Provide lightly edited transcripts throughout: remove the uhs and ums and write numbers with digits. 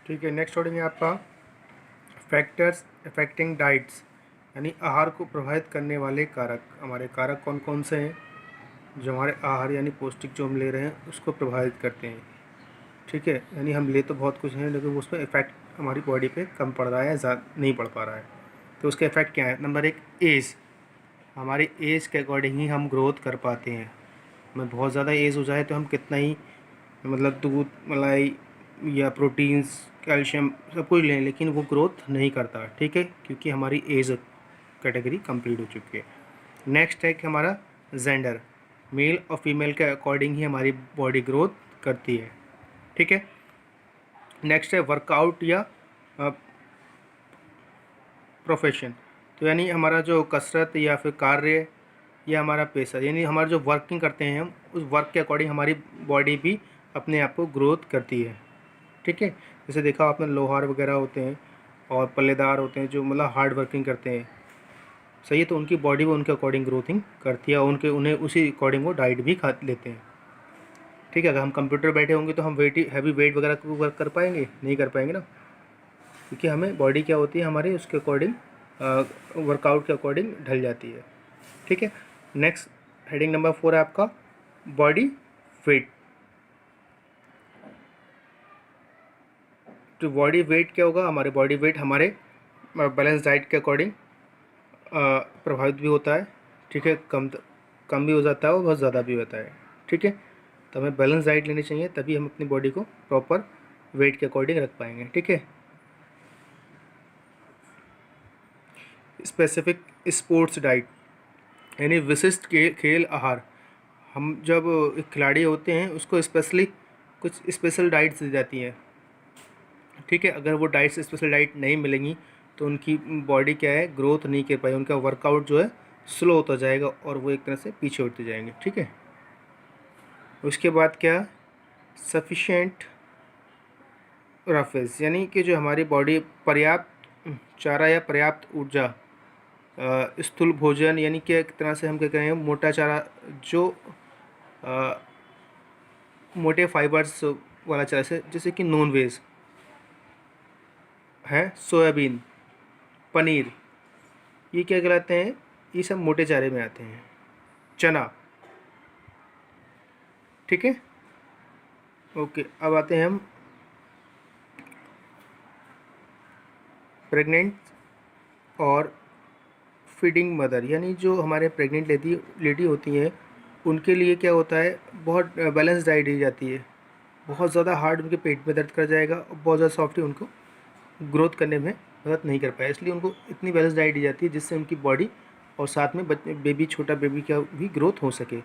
ठीक है, next wording है आपका फैक्टर्स अफेक्टिंग डाइट्स, यानी आहार को प्रभावित करने वाले कारक। हमारे कारक कौन कौन से हैं जो हमारे आहार यानी पौष्टिक जो हम ले रहे हैं उसको प्रभावित करते हैं। ठीक है, यानी हम ले तो बहुत कुछ हैं लेकिन उस पर इफेक्ट हमारी बॉडी पे कम पड़ रहा है, ज़्यादा नहीं पड़ पा रहा है। तो उसके इफेक्ट क्या है? नंबर एक, एज। हमारी एज के अकॉर्डिंग ही हम ग्रोथ कर पाते हैं। हमें बहुत ज़्यादा एज हो जाए तो हम कितना ही मतलब दूध, मलाई या प्रोटीन्स, कैल्शियम सब कुछ लें लेकिन वो ग्रोथ नहीं करता। ठीक है, क्योंकि हमारी एज कैटेगरी कंप्लीट हो चुकी है। नेक्स्ट है कि हमारा जेंडर, मेल और फीमेल के अकॉर्डिंग ही हमारी बॉडी ग्रोथ करती है। ठीक है, नेक्स्ट है वर्कआउट या प्रोफेशन। तो यानी हमारा जो कसरत या फिर कार्य या हमारा पेशा, यानी हमारा जो वर्किंग करते हैं हम, उस वर्क के अकॉर्डिंग हमारी बॉडी भी अपने आप को ग्रोथ करती है। ठीक है, जैसे देखा आपने लोहार वगैरह होते हैं और पल्लेदार होते हैं जो मतलब हार्ड वर्किंग करते हैं, सही है, तो उनकी बॉडी भी उनके अकॉर्डिंग ग्रोथिंग करती है और उन्हें उसी अकॉर्डिंग वो डाइट भी खा लेते हैं। ठीक है, अगर हम कंप्यूटर बैठे होंगे तो हम हैवी वेट वगैरह को वर्क कर पाएंगे? नहीं कर पाएंगे ना, क्योंकि हमें बॉडी क्या होती है हमारी उसके अकॉर्डिंग वर्कआउट के अकॉर्डिंग ढल जाती है। ठीक है, नेक्स्ट हेडिंग नंबर 4 है आपका बॉडी वेट। तो बॉडी वेट क्या होगा? हमारे बॉडी वेट हमारे बैलेंस डाइट के अकॉर्डिंग प्रभावित भी होता है। ठीक है, कम भी हो जाता है और बहुत ज़्यादा भी होता है। ठीक है, तो हमें बैलेंस डाइट लेनी चाहिए, तभी हम अपनी बॉडी को प्रॉपर वेट के अकॉर्डिंग रख पाएंगे। ठीक है, स्पेसिफिक स्पोर्ट्स डाइट, यानी विशिष्ट खेल आहार। हम जब एक खिलाड़ी होते हैं उसको स्पेशली कुछ स्पेशल डाइट्स दी जाती हैं। ठीक है, अगर वो डाइट्स स्पेशल डाइट नहीं मिलेंगी तो उनकी बॉडी क्या है, ग्रोथ नहीं कर पाएगी, उनका वर्कआउट जो है स्लो होता जाएगा और वो एक तरह से पीछे उठते जाएंगे। ठीक है, उसके बाद क्या, सफिशेंट रफेज, यानी कि जो हमारी बॉडी पर्याप्त चारा या पर्याप्त ऊर्जा, स्थूल भोजन, यानी कि एक तरह से हम क्या कहें मोटा चारा, जो मोटे फाइबर्स वाला चारा से, जैसे कि नॉन वेज है, सोयाबीन, पनीर, ये क्या कहलाते हैं? ये सब मोटे चारे में आते हैं। चना। ठीक है, ओके, अब आते हैं हम प्रेग्नेंट और फीडिंग मदर, यानी जो हमारे प्रेग्नेंट लेडी होती हैं उनके लिए क्या होता है, बहुत बैलेंस डाइट दी जाती है। बहुत ज़्यादा हार्ड उनके पेट में दर्द कर जाएगा और बहुत ज़्यादा सॉफ्ट उनको ग्रोथ करने में मदद नहीं कर पाए, इसलिए उनको इतनी बैलेंस डाइट दी जाती है जिससे उनकी बॉडी और साथ में बेबी, छोटा बेबी का भी ग्रोथ हो सके।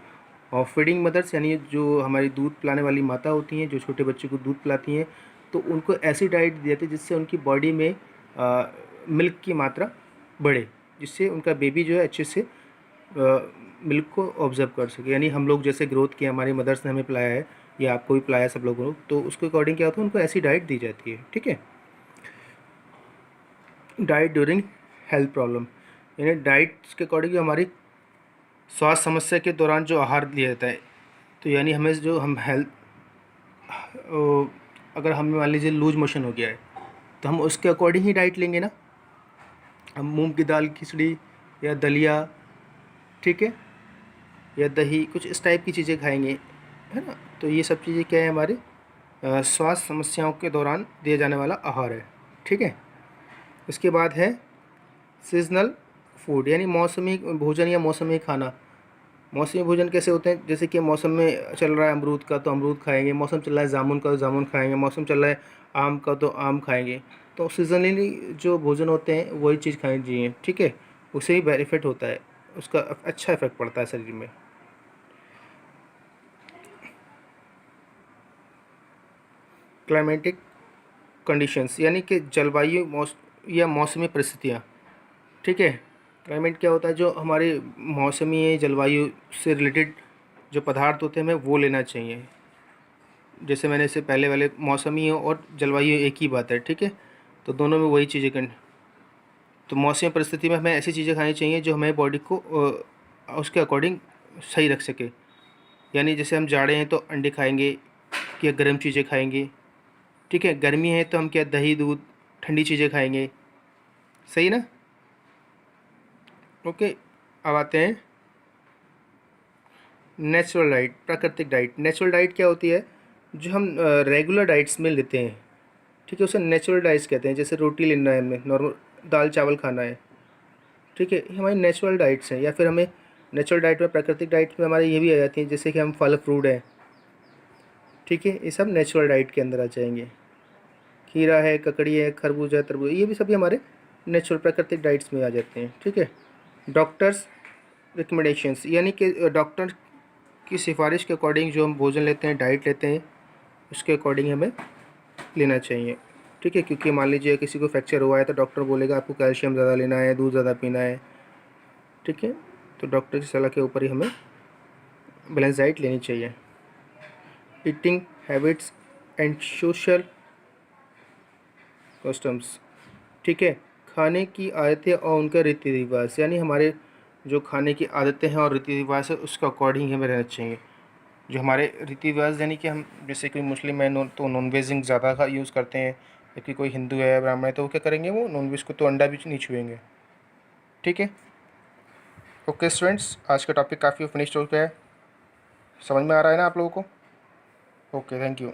और फीडिंग मदर्स यानी जो हमारी दूध पिलाने वाली माता होती हैं जो छोटे बच्चे को दूध पिलाती हैं, तो उनको ऐसी डाइट दी जाती है जिससे उनकी बॉडी में मिल्क की मात्रा बढ़े, जिससे उनका बेबी जो है अच्छे से मिल्क को ऑब्जर्व कर सके। यानी हम लोग जैसे ग्रोथ किया, हमारी मदर्स ने हमें पिलाया है या आपको भी पिलाया सब लोगों को, तो उसके अकॉर्डिंग क्या होता है, उनको ऐसी डाइट दी जाती है। ठीक है, डाइट ड्यूरिंग हेल्थ प्रॉब्लम, यानी डाइट्स के अकॉर्डिंग हमारी स्वास्थ्य समस्या के दौरान जो आहार लिया जाता है, तो यानी हमें जो हम हेल्थ, अगर हमें मान लीजिए लूज मोशन हो गया है तो हम उसके अकॉर्डिंग ही डाइट लेंगे ना। हम मूंग की दाल खिचड़ी या दलिया, ठीक है, या दही, कुछ इस टाइप की चीज़ें खाएंगे, है ना। तो ये सब चीज़ें क्या है, हमारे स्वास्थ्य समस्याओं के दौरान दिया जाने वाला आहार है। ठीक है, इसके बाद है सीजनल फूड, यानी मौसमी भोजन या मौसमी खाना। मौसमी भोजन कैसे होते हैं? जैसे कि मौसम में चल रहा है अमरूद का तो अमरूद खाएंगे, मौसम चल रहा है जामुन का तो जामुन खाएंगे, मौसम चल रहा है आम का तो आम खाएंगे। तो सीजनली जो भोजन होते हैं वही चीज़ खानी चाहिए। ठीक है, उससे ही बेनिफिट होता है, उसका अच्छा इफेक्ट पड़ता है शरीर में। क्लाइमेटिक कंडीशंस, यानी कि जलवायु या मौसमी परिस्थितियाँ। ठीक है, क्लाइमेट क्या होता है, जो हमारे मौसमी जलवायु से रिलेटेड जो पदार्थ होते हैं हमें वो लेना चाहिए। जैसे मैंने इससे पहले वाले, मौसमी और जलवायु एक ही बात है। ठीक है, तो दोनों में वही चीज़ें करनी। तो मौसमी परिस्थिति में हमें ऐसी चीज़ें खानी चाहिए जो हमें बॉडी को उसके अकॉर्डिंग सही रख सके। यानी जैसे हम जाड़े हैं तो अंडे खाएंगे या गर्म चीज़ें खाएंगे, ठीक है, गर्मी है तो हम क्या दही दूध ठंडी चीज़ें खाएंगे, सही ना। ओके, अब आते हैं नेचुरल डाइट, प्राकृतिक डाइट। नेचुरल डाइट क्या होती है, जो हम रेगुलर डाइट्स में लेते हैं, ठीक है, उसे नेचुरल डाइट्स कहते हैं। जैसे रोटी लेना है, हमें नॉर्मल दाल चावल खाना है, ठीक है, ये हमारी नेचुरल डाइट्स हैं। या फिर हमें नेचुरल डाइट में, प्राकृतिक डाइट में हमारे ये भी आ जाती हैं, जैसे कि हम फल फ्रूट हैं, ठीक है, ये सब नेचुरल डाइट के अंदर आ जाएंगे। खीरा है, ककड़ी है, खरबूजा है, तरबूज, ये भी सभी हमारे नेचुरल प्राकृतिक डाइट्स में आ जाते हैं, ठीक है। डॉक्टर्स रिकमेंडेशंस, यानी कि डॉक्टर की सिफारिश के अकॉर्डिंग जो हम भोजन लेते हैं, डाइट लेते हैं, उसके अकॉर्डिंग हमें लेना चाहिए, ठीक है। क्योंकि मान लीजिए किसी को फ्रैक्चर हुआ है तो डॉक्टर बोलेगा आपको कैल्शियम ज़्यादा लेना है, दूध ज़्यादा पीना है, ठीक है। तो डॉक्टर की सलाह के ऊपर ही हमें बैलेंस डाइट लेनी चाहिए। Eating habits and social customs, ठीक है, खाने की आदतें और उनका रीति रिवाज, यानी हमारे जो खाने की आदतें हैं और रीति रिवाज है उसका अकॉर्डिंग हमें रहना चाहिए। जो हमारे रीति रिवाज, यानी कि हम जैसे कोई मुस्लिम है तो नॉन वेज ज़्यादा का यूज़ करते हैं, जबकि कोई हिंदू है, ब्राह्मण है, तो वो क्या करेंगे, वो नॉन वेज को तो अंडा भी नहीं छुएंगे, ठीक है। ओके स्टूडेंट्स, आज का टॉपिक काफ़ी फिनिश्ड हो गया है, समझ में आ रहा है ना आप लोगों को। Okay, thank you.